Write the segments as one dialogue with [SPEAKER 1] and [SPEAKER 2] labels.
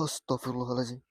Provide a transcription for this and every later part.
[SPEAKER 1] Astagfirullahaladzim.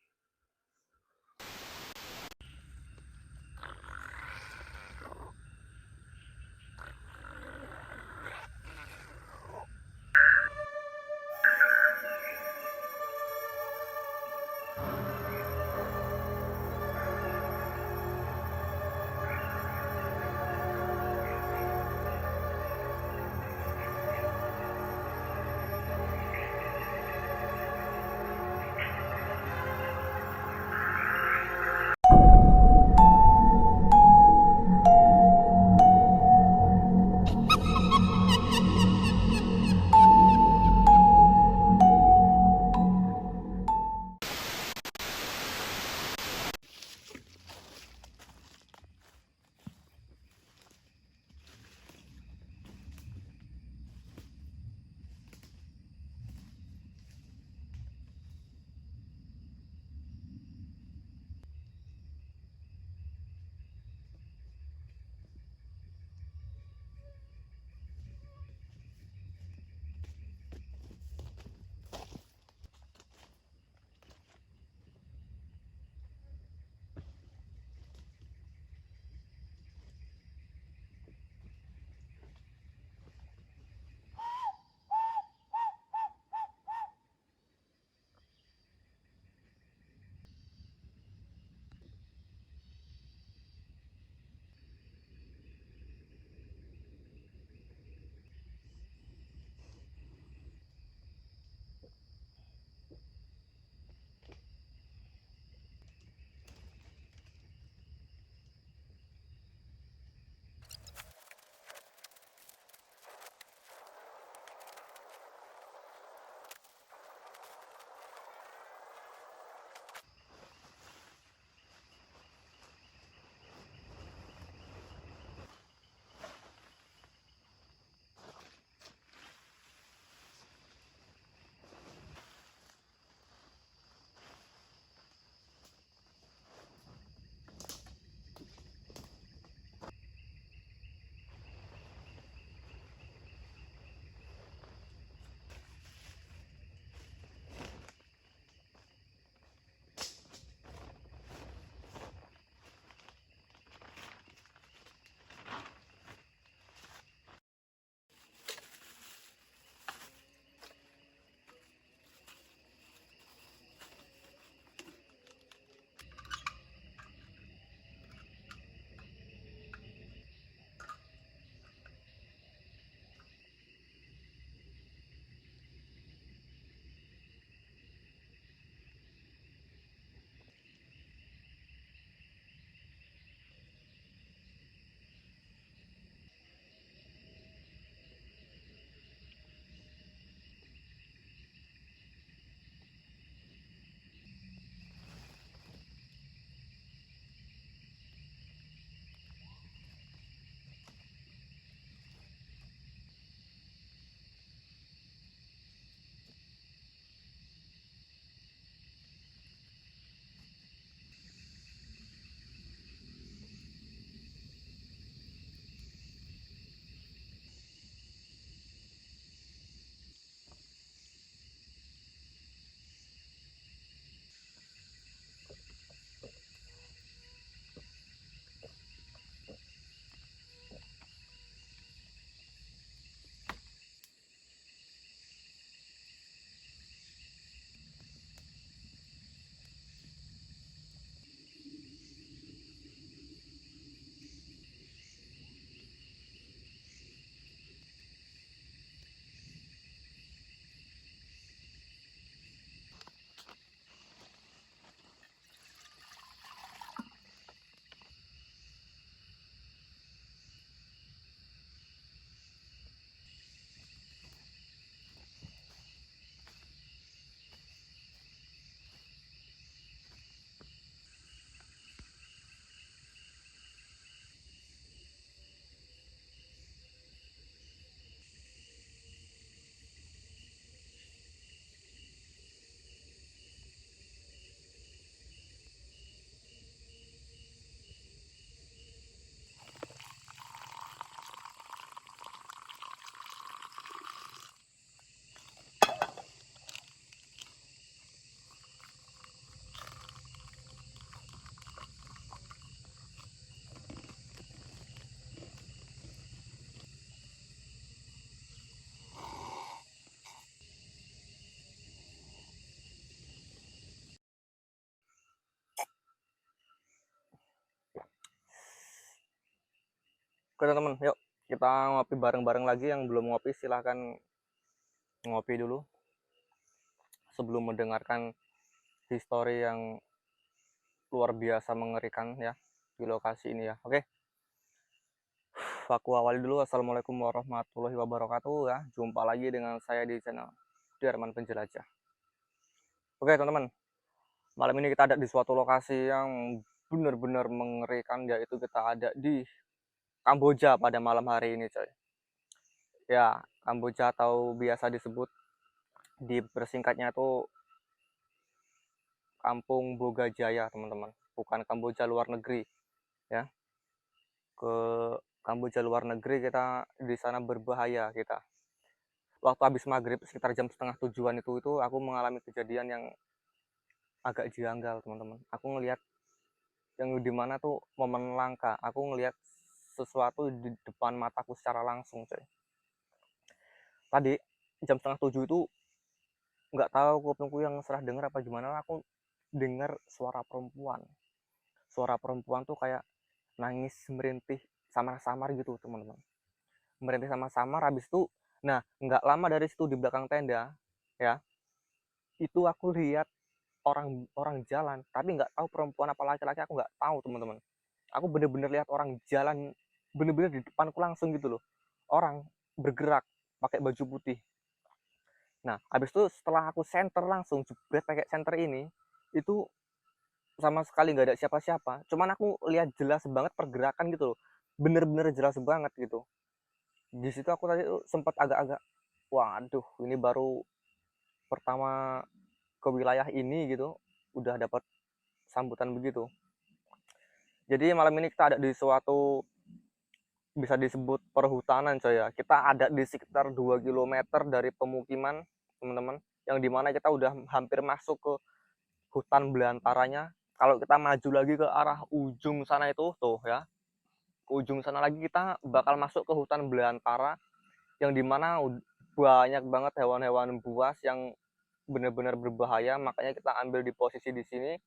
[SPEAKER 1] Oke teman-teman, yuk kita ngopi bareng-bareng lagi. Yang belum ngopi silahkan ngopi dulu sebelum mendengarkan histori yang luar biasa mengerikan ya di lokasi ini ya. Oke, aku awali dulu. Assalamualaikum warahmatullahi wabarakatuh ya. Jumpa lagi dengan saya di channel Darman Penjelajah. Oke teman-teman, malam ini kita ada di suatu lokasi yang benar-benar mengerikan, yaitu kita ada di Kamboja pada malam hari ini coy. Ya, Kamboja atau biasa disebut di persingkatnya itu Kampung Bogajaya teman-teman, bukan Kamboja luar negeri ya. Ke Kamboja luar negeri kita di sana berbahaya kita. Waktu habis maghrib sekitar jam setengah tujuan itu aku mengalami kejadian yang agak janggal teman-teman. Aku ngelihat yang di mana tuh momen langka, aku ngelihat sesuatu di depan mataku secara langsung coy. Tadi jam setengah tujuh itu nggak tahu kupingku yang serah dengar apa gimana, aku dengar suara perempuan tuh kayak nangis merintih samar-samar gitu teman-teman, merintih samar-samar. Habis itu nah nggak lama dari situ di belakang tenda ya, itu aku lihat orang orang jalan, tapi nggak tahu perempuan apa laki-laki, aku nggak tahu teman-teman. Aku bener-bener lihat orang jalan bener-bener di depanku langsung gitu loh, orang bergerak pakai baju putih. Nah habis itu setelah aku senter langsung jebret pakai senter ini, itu sama sekali nggak ada siapa-siapa, cuman aku lihat jelas banget pergerakan gitu loh, bener-bener jelas banget gitu. Di situ aku tadi tuh sempat agak-agak, waduh ini baru pertama ke wilayah ini gitu udah dapat sambutan begitu. Jadi malam ini kita ada di suatu bisa disebut perhutanan coy ya. Kita ada di sekitar 2 kilometer dari pemukiman teman-teman, yang dimana kita udah hampir masuk ke hutan belantaranya. Kalau kita maju lagi ke arah ujung sana itu tuh ya, ke ujung sana lagi kita bakal masuk ke hutan belantara, yang dimana banyak banget hewan-hewan buas yang benar-benar berbahaya. Makanya kita ambil di posisi di sini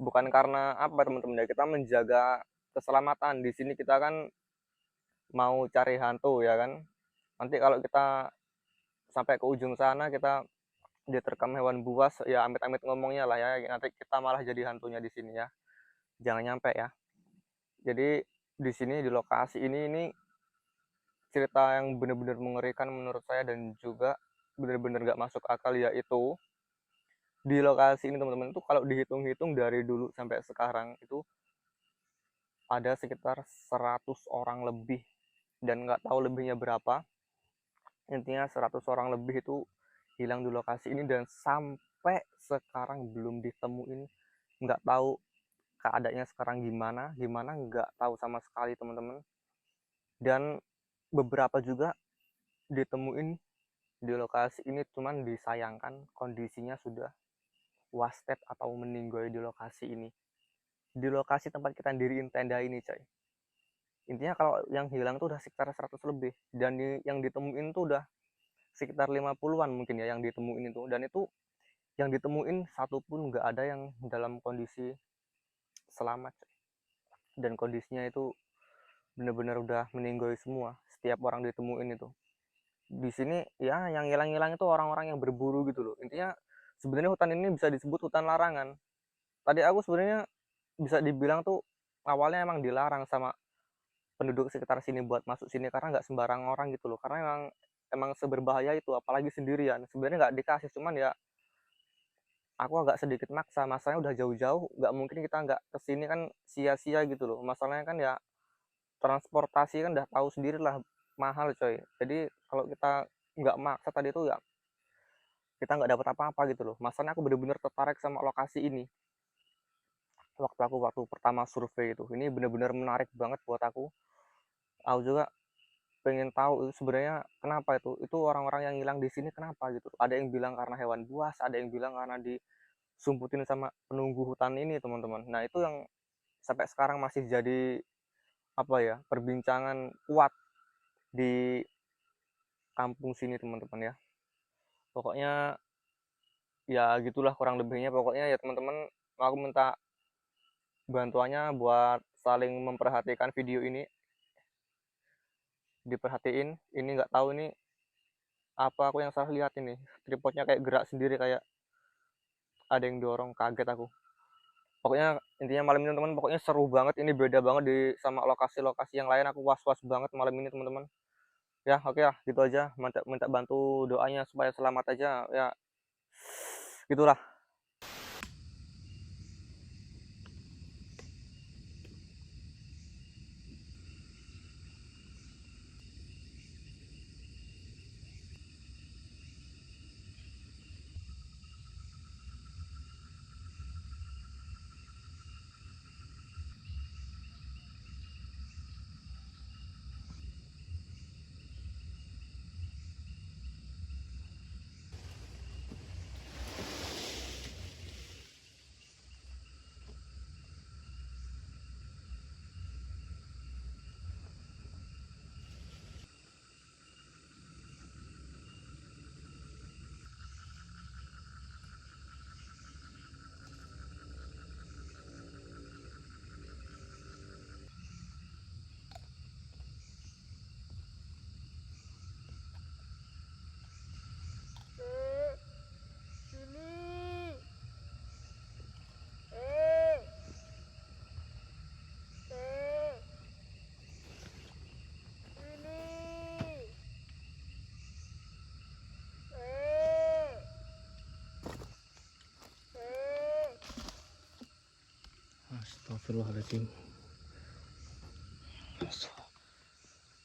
[SPEAKER 1] bukan karena apa teman-teman ya, kita menjaga keselamatan. Di sini kita kan mau cari hantu ya kan, nanti kalau kita sampai ke ujung sana kita diterkam hewan buas ya, amit-amit ngomongnya lah ya, nanti kita malah jadi hantunya di sini ya, jangan nyampe ya. Jadi di sini di lokasi ini cerita yang benar-benar mengerikan menurut saya, dan juga benar-benar gak masuk akal, yaitu di lokasi ini teman-teman itu kalau dihitung-hitung dari dulu sampai sekarang itu ada sekitar 100 orang lebih, dan nggak tahu lebihnya berapa. Intinya 100 orang lebih itu hilang di lokasi ini, dan sampai sekarang belum ditemuin. Nggak tahu keadaannya sekarang gimana gimana, nggak tahu sama sekali teman-teman. Dan beberapa juga ditemuin di lokasi ini, cuman disayangkan kondisinya sudah wasted atau meninggal di lokasi ini, di lokasi tempat kita diriin tenda ini coy. Intinya kalau yang hilang tuh udah sekitar 100 lebih, dan yang ditemuin tuh udah sekitar 50-an mungkin ya yang ditemuin itu. Dan itu yang ditemuin satu pun nggak ada yang dalam kondisi selamat, dan kondisinya itu benar-benar udah meninggal semua setiap orang ditemuin itu. Di sini ya yang hilang-hilang itu orang-orang yang berburu gitu loh. Intinya sebenarnya hutan ini bisa disebut hutan larangan. Tadi aku sebenarnya bisa dibilang tuh awalnya emang dilarang sama penduduk sekitar sini buat masuk sini, karena nggak sembarang orang gitu loh, karena emang seberbahaya itu, apalagi sendirian. Sebenarnya nggak dikasih, cuman ya aku agak sedikit maksa, masalahnya udah jauh-jauh, nggak mungkin kita nggak kesini kan sia-sia gitu loh. Masalahnya kan ya transportasi kan udah tahu sendiri lah, mahal coy. Jadi kalau kita nggak maksa tadi tuh ya kita nggak dapat apa-apa gitu loh. Masalahnya aku bener-bener tertarik sama lokasi ini waktu pertama survei itu. Ini bener-bener menarik banget buat aku juga pengen tahu itu sebenarnya kenapa itu orang-orang yang hilang di sini kenapa gitu. Ada yang bilang karena hewan buas, ada yang bilang karena disumputin sama penunggu hutan ini teman-teman. Nah itu yang sampai sekarang masih jadi apa ya, perbincangan kuat di kampung sini teman-teman ya. Pokoknya ya gitulah kurang lebihnya. Pokoknya ya teman-teman, aku minta bantuannya buat saling memperhatikan video ini diperhatiin. Ini nggak tahu ini apa aku yang salah lihat, ini tripodnya kayak gerak sendiri, kayak ada yang dorong, kaget aku. Pokoknya intinya malam ini teman, pokoknya seru banget, ini beda banget sama lokasi-lokasi yang lain. Aku was-was banget malam ini teman-teman. Ya oke lah, gitu aja. Minta minta bantu doanya supaya selamat aja ya, gitulah. Astagfirullahaladzim.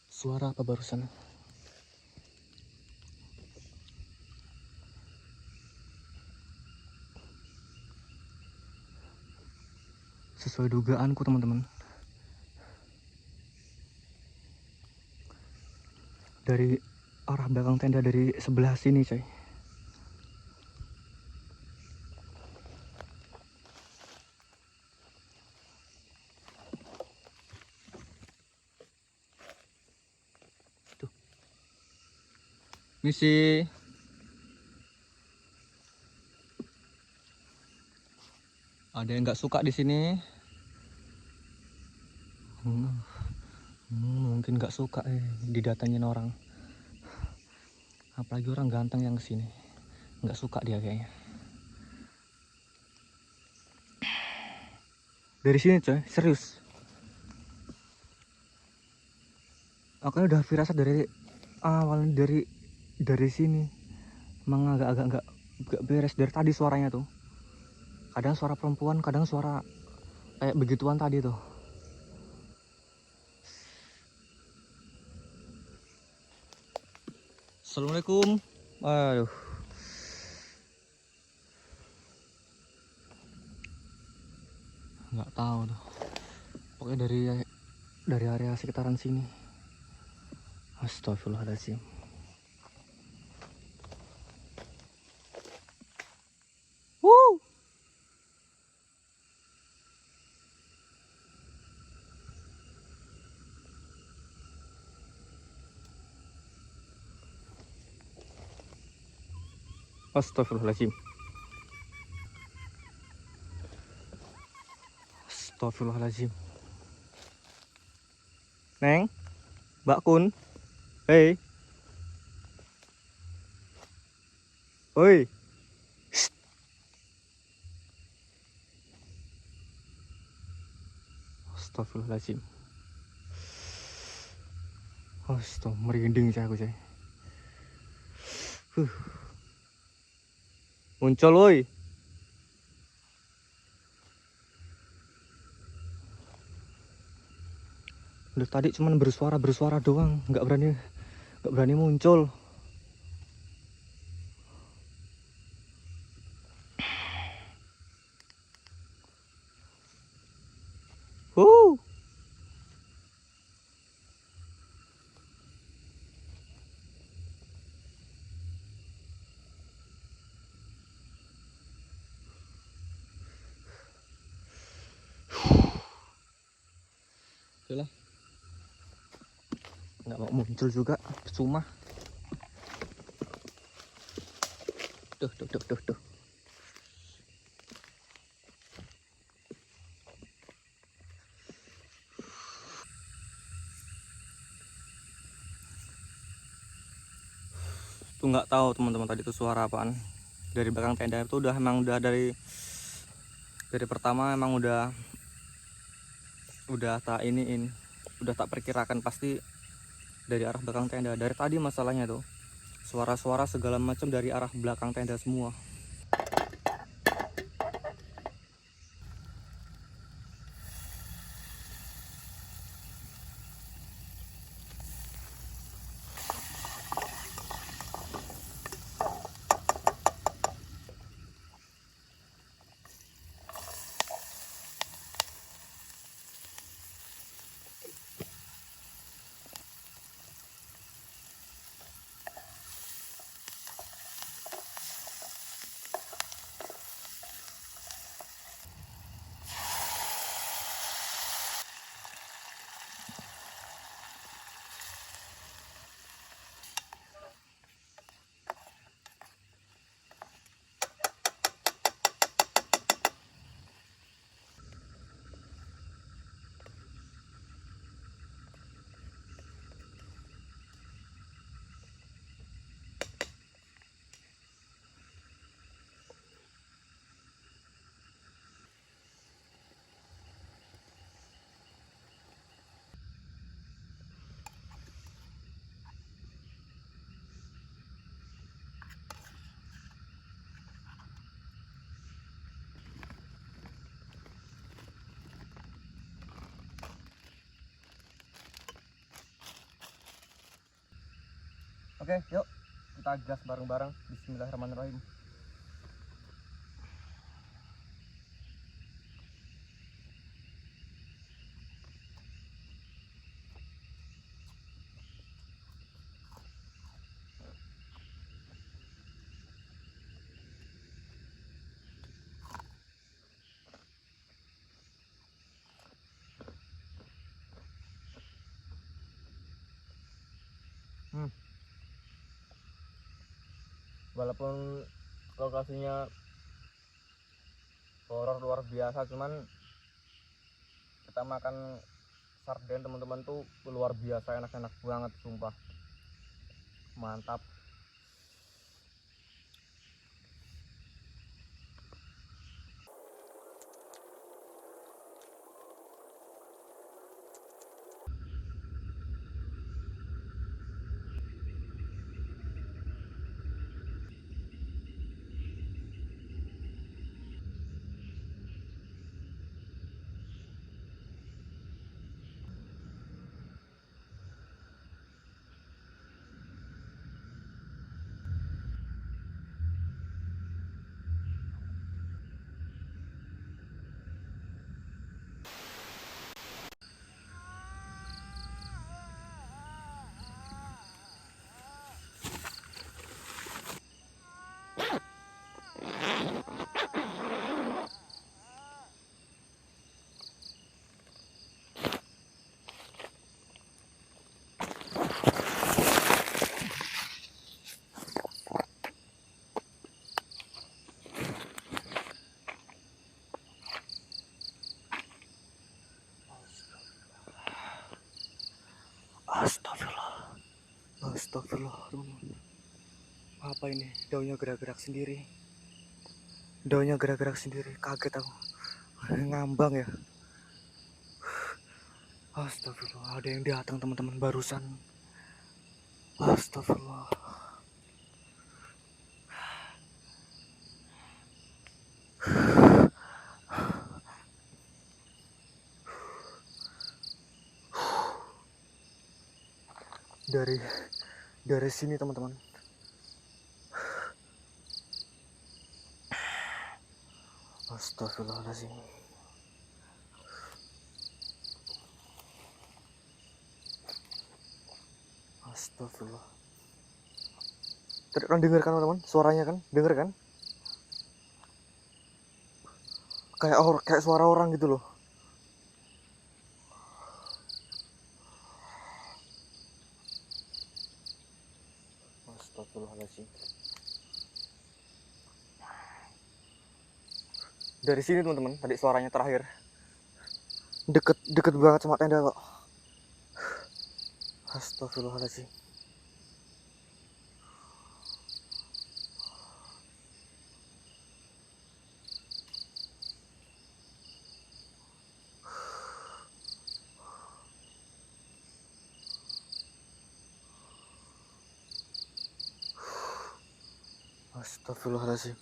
[SPEAKER 1] Suara apa barusan? Sesuai dugaanku teman-teman, dari arah belakang tenda, dari sebelah sini coy. Tuh. Misi. Ada yang nggak suka di sini. Mungkin nggak suka didatengin orang. Apalagi orang ganteng yang kesini. Nggak suka dia kayaknya. Dari sini coy, serius. Aku udah firasat dari awal, dari sini. Emang agak-agak nggak beres dari tadi suaranya tuh. Kadang suara perempuan, kadang suara kayak begituan tadi tuh. Assalamualaikum. Aduh. Nggak tahu tuh. Pokoknya dari area sekitaran sini. Astagfirullahaladzim. Woo. Astagfirullahaladzim. Astagfirullahaladzim. Neng, Mbak Kun. Hei. Oi. Astagfirullahaladzim. Astaga, merinding saya aku, coy. Muncul, woi. Udah tadi cuman bersuara doang, nggak berani muncul. Oke lah, nggak mau muncul juga, cuma tuh. tuh nggak tahu teman-teman tadi itu suara apaan. Dari belakang tenda itu emang udah dari pertama emang udah tak iniin, udah tak perkirakan pasti dari arah belakang tenda. Dari tadi masalahnya tuh suara-suara segala macam dari arah belakang tenda semua. Oke, yuk kita gas bareng-bareng. Bismillahirrahmanirrahim. Walaupun lokasinya horor luar biasa, cuman kita makan sarden teman-teman tuh luar biasa enak-enak banget, sumpah mantap. Astagfirullah teman-teman. Apa ini? Daunnya gerak-gerak sendiri. Kaget aku. Ngambang ya. Astagfirullah, ada yang datang teman-teman barusan. Astagfirullah. Dari sini teman-teman. Astagfirullahaladzim. Astagfirullah. Tadi kan denger kan teman-teman? Suaranya kan? Denger kan? Kayak suara orang gitu loh. Astagfirullahaladzim. Dari sini teman-teman, tadi suaranya terakhir. Deket banget sama tenda kok. Astagfirullahaladzim. Astagfirullahaladzim.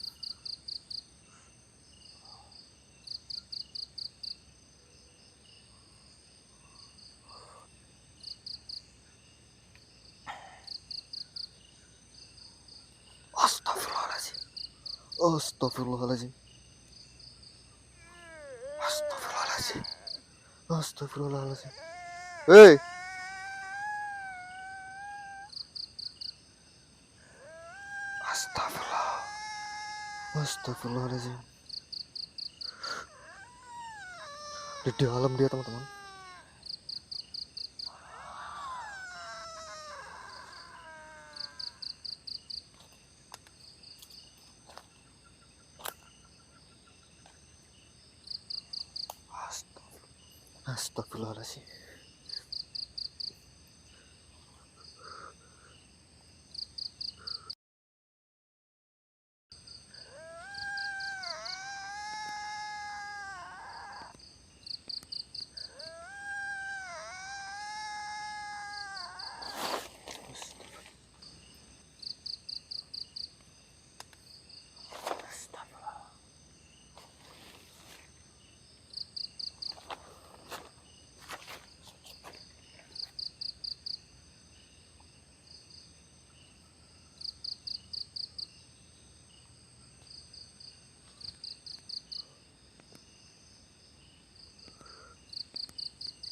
[SPEAKER 1] Astagfirullahaladzim. Astagfirullahaladzim. Astagfirullahaladzim. Astagfirullahaladzim. Hei. Astagfirullah. Astagfirullahaladzim. Di dalam dia, teman-teman. Astagfirullahaladzim.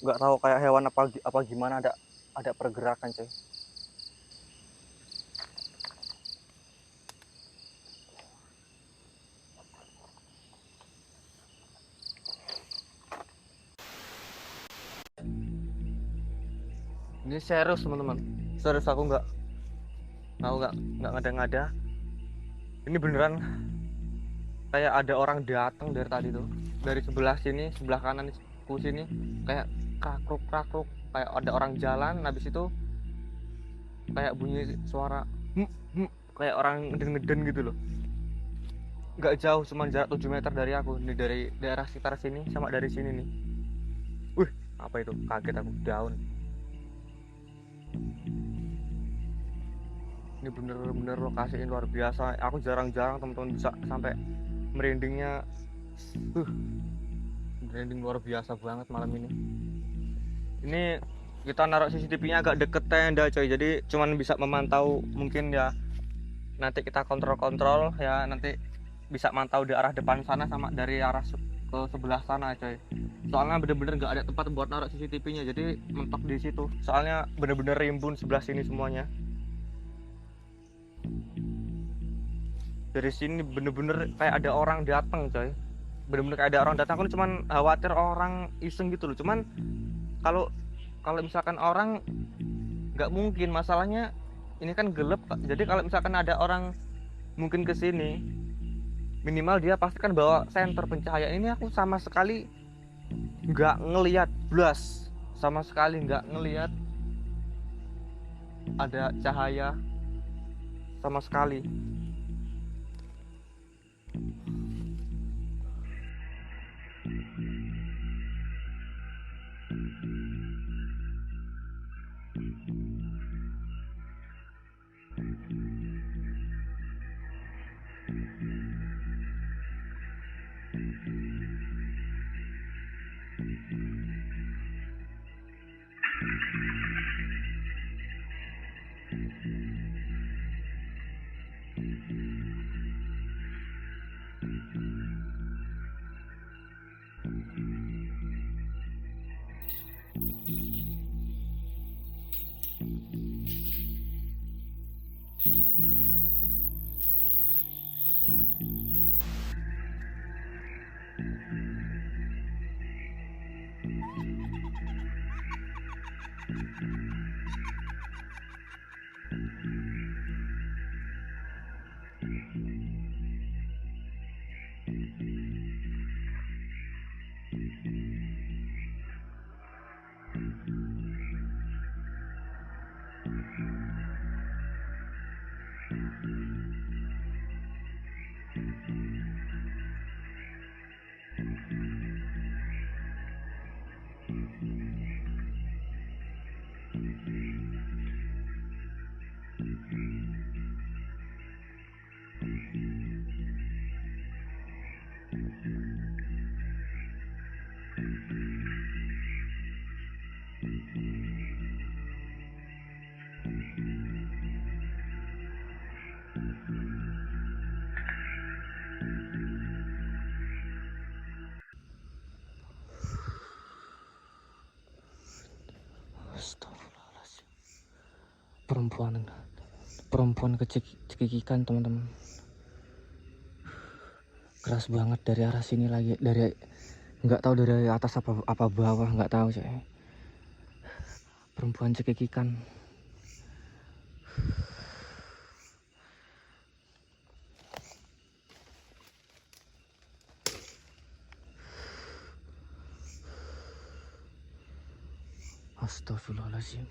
[SPEAKER 1] Nggak tahu kayak hewan apa gimana, ada pergerakan, coy. Ini serius, teman-teman. Serius, aku nggak ngada-ngada. Ini beneran kayak ada orang datang dari tadi tuh, dari sebelah sini, sebelah kanan ku sini, kayak krakruk, kayak ada orang jalan. Habis itu kayak bunyi suara kayak orang ngeden-ngeden gitu loh. Nggak jauh, cuma jarak 7 meter dari aku nih, dari daerah sekitar sini sama dari sini nih. Apa itu? Kaget aku, daun. Ini bener-bener lokasi ini luar biasa. Aku jarang-jarang teman-teman bisa sampai merindingnya. Merinding luar biasa banget malam ini. Ini kita naruh CCTV-nya agak deket tenda, coy. Jadi cuman bisa memantau, mungkin ya nanti kita kontrol ya, nanti bisa mantau di arah depan sana sama dari arah ke sebelah sana, coy. Soalnya bener-bener nggak ada tempat buat naruh CCTV-nya, jadi mentok di situ. Soalnya bener-bener rimbun sebelah sini semuanya. Dari sini bener-bener kayak ada orang datang, coy. Bener-bener kayak ada orang datang. Aku cuman khawatir orang iseng gitu loh. Cuman kalau misalkan orang, nggak mungkin. Masalahnya ini kan gelap, jadi kalau misalkan ada orang mungkin ke sini, minimal dia pasti kan bawa senter pencahayaan. Ini aku sama sekali nggak ngelihat, blas, sama sekali nggak ngelihat ada cahaya sama sekali. Astagfirullahaladzim. Perempuan kecekikikan teman-teman. Keras banget dari arah sini lagi, dari nggak tahu dari atas apa bawah, nggak tahu sih. Perempuan cekikikan. Astagfirullahaladzim.